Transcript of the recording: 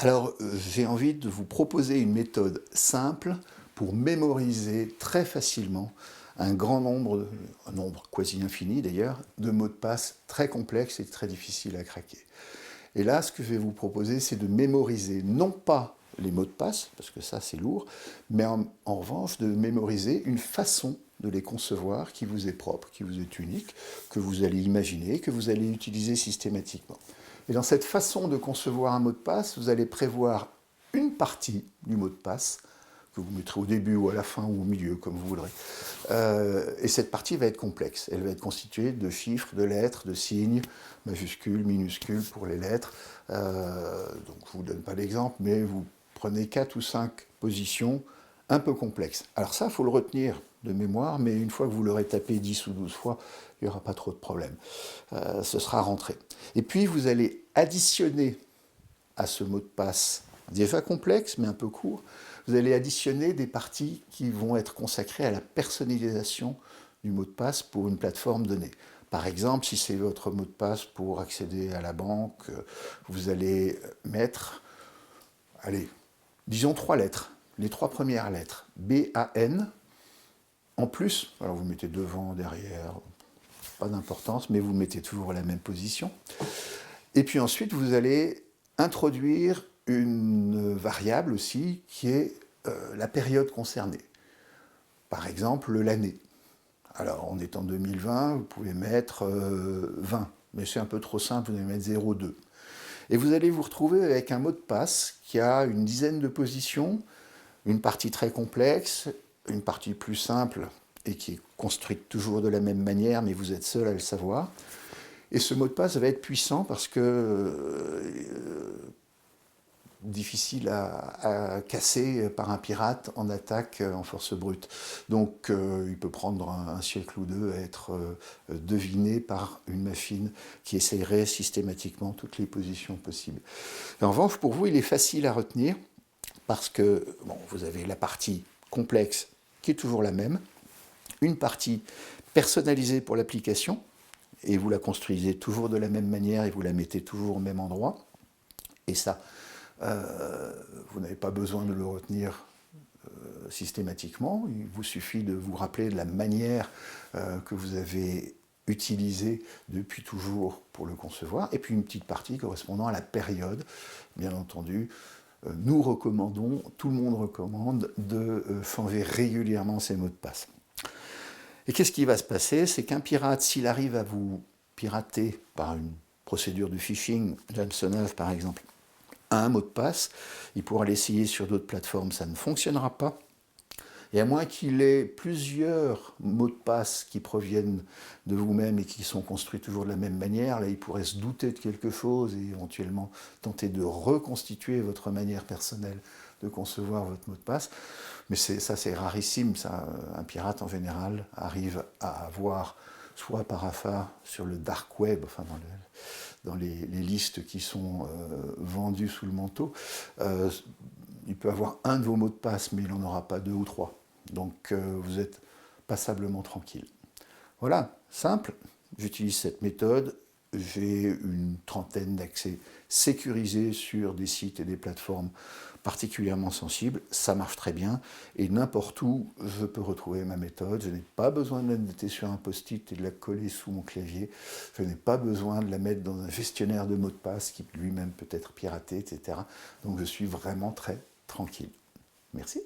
Alors, j'ai envie de vous proposer une méthode simple pour mémoriser très facilement un grand nombre, un nombre quasi infini d'ailleurs, de mots de passe très complexes et très difficiles à craquer. Et là, ce que je vais vous proposer, c'est de mémoriser non pas les mots de passe, parce que ça c'est lourd, mais en revanche de mémoriser une façon de les concevoir qui vous est propre, qui vous est unique, que vous allez imaginer, que vous allez utiliser systématiquement. Et dans cette façon de concevoir un mot de passe, vous allez prévoir une partie du mot de passe, que vous mettrez au début ou à la fin ou au milieu, comme vous voudrez. Et cette partie va être complexe. Elle va être constituée de chiffres, de lettres, de signes, majuscules, minuscules pour les lettres. Donc je ne vous donne pas l'exemple, mais vous prenez 4 ou 5 positions un peu complexes. Alors ça, il faut le retenir de mémoire, mais une fois que vous l'aurez tapé 10 ou 12 fois, il n'y aura pas trop de problème. Ce sera rentré. Et puis vous allez additionner à ce mot de passe, déjà complexe mais un peu court, vous allez additionner des parties qui vont être consacrées à la personnalisation du mot de passe pour une plateforme donnée. Par exemple, si c'est votre mot de passe pour accéder à la banque, vous allez mettre, allez, disons 3 lettres, les 3 premières lettres, B-A-N, en plus, alors vous mettez devant, derrière, pas d'importance, mais vous mettez toujours à la même position. Et puis ensuite, vous allez introduire une variable aussi qui est la période concernée. Par exemple, l'année. Alors, on est en 2020, vous pouvez mettre 20, mais c'est un peu trop simple, vous allez mettre 0,2. Et vous allez vous retrouver avec un mot de passe qui a une dizaine de positions, une partie très complexe, une partie plus simple et qui est construite toujours de la même manière, mais vous êtes seul à le savoir. Et ce mot de passe va être puissant parce que difficile à casser par un pirate en attaque en force brute. Donc il peut prendre un siècle ou deux à être deviné par une machine qui essayerait systématiquement toutes les positions possibles. Et en revanche, pour vous, il est facile à retenir parce que bon, vous avez la partie complexe qui est toujours la même, une partie personnalisée pour l'application, et vous la construisez toujours de la même manière et vous la mettez toujours au même endroit. Et ça, vous n'avez pas besoin de le retenir systématiquement. Il vous suffit de vous rappeler de la manière que vous avez utilisée depuis toujours pour le concevoir. Et puis une petite partie correspondant à la période, bien entendu. Nous recommandons, tout le monde recommande de changer régulièrement ses mots de passe. Et qu'est-ce qui va se passer? C'est qu'un pirate, s'il arrive à vous pirater par une procédure de phishing, Jamsonov par exemple, a un mot de passe, il pourra l'essayer sur d'autres plateformes, ça ne fonctionnera pas. Et à moins qu'il ait plusieurs mots de passe qui proviennent de vous-même et qui sont construits toujours de la même manière, là il pourrait se douter de quelque chose et éventuellement tenter de reconstituer votre manière personnelle de concevoir votre mot de passe. Mais ça c'est rarissime, ça. Un pirate en général arrive à avoir soit par affaire sur le dark web, enfin dans les listes qui sont vendues sous le manteau, il peut avoir un de vos mots de passe, mais il n'en aura pas 2 ou 3. Donc vous êtes passablement tranquille. Voilà, simple, j'utilise cette méthode, j'ai une trentaine d'accès sécurisés sur des sites et des plateformes particulièrement sensibles, ça marche très bien, et n'importe où je peux retrouver ma méthode, je n'ai pas besoin de la noter sur un post-it et de la coller sous mon clavier, je n'ai pas besoin de la mettre dans un gestionnaire de mots de passe qui lui-même peut être piraté, etc. Donc je suis vraiment très tranquille. Merci.